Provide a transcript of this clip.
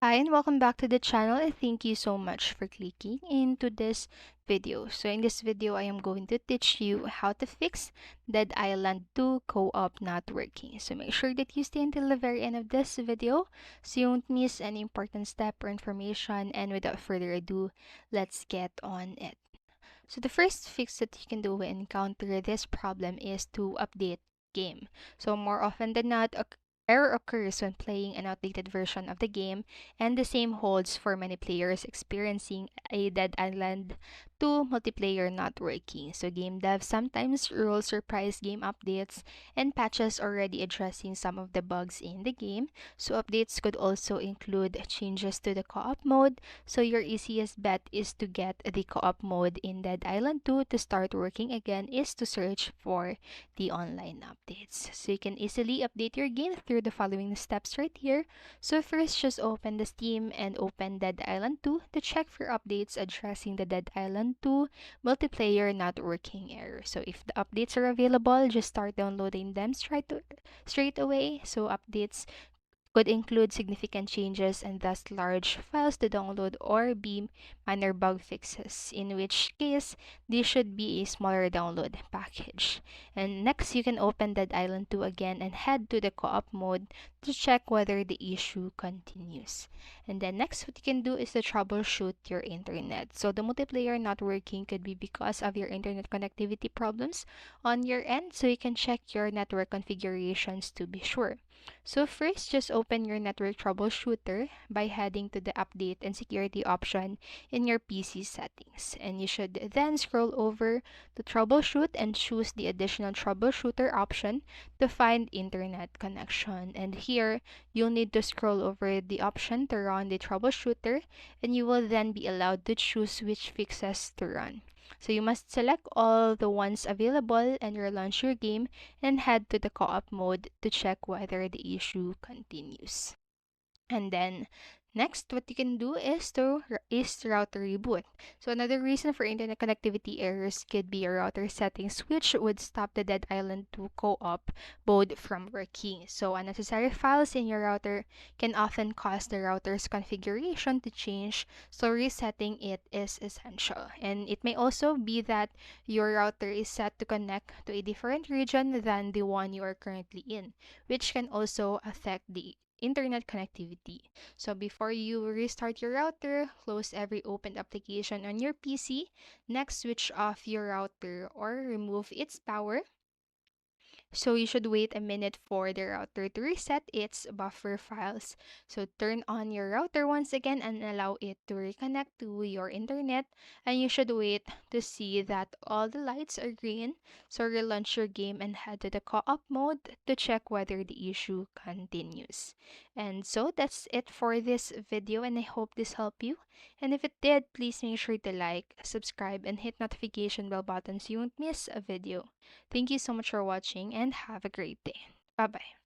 Hi and welcome back to the channel and thank you so much for clicking into this video. So in this video, I am going to teach you how to fix Dead Island 2 co-op not working. So make sure that you stay until the very end of this video so you won't miss any important step or information, and without further ado, let's get on it. So the first fix that you can do when encounter this problem is to update game. So more often than not, error occurs when playing an outdated version of the game, and the same holds for many players experiencing a Dead Island 2 multiplayer not working. So game devs sometimes roll surprise game updates and patches already addressing some of the bugs in the game. So updates could also include changes to the co-op mode, so your easiest bet is to get the co-op mode in Dead Island 2 to start working again is to search for the online updates. So you can easily update your game through the following steps right here. So first, just open the Steam and open Dead Island 2 to check for updates addressing the Dead Island 2 multiplayer not working error. So if the updates are available, just start downloading them straight away. So updates could include significant changes and thus large files to download, or be minor bug fixes, in which case this should be a smaller download package. And next, you can open Dead Island 2 again and head to the co-op mode to check whether the issue continues. And then next, what you can do is to troubleshoot your internet. So the multiplayer not working could be because of your internet connectivity problems on your end, so you can check your network configurations to be sure. So first, just open your network troubleshooter by heading to the update and security option in your PC settings. And you should then scroll over to troubleshoot and choose the additional troubleshooter option to find internet connection. And here, you'll need to scroll over the option to run the troubleshooter, and you will then be allowed to choose which fixes to run. So you must select all the ones available and relaunch your game and head to the co-op mode to check whether the issue continues. And then next, what you can do is router reboot. So another reason for internet connectivity errors could be a router settings which would stop the Dead Island 2 co-op mode from working. So unnecessary files in your router can often cause the router's configuration to change, so resetting it is essential. And it may also be that your router is set to connect to a different region than the one you are currently in, which can also affect the internet connectivity. So before you restart your router, close every opened application on your PC. Next, switch off your router or remove its power. So you should wait a minute for the router to reset its buffer files. So turn on your router once again and allow it to reconnect to your internet. And you should wait to see that all the lights are green. So relaunch your game and head to the co-op mode to check whether the issue continues. And so that's it for this video, and I hope this helped you. And if it did, please make sure to like, subscribe, and hit notification bell button so you won't miss a video. Thank you so much for watching and have a great day. Bye bye.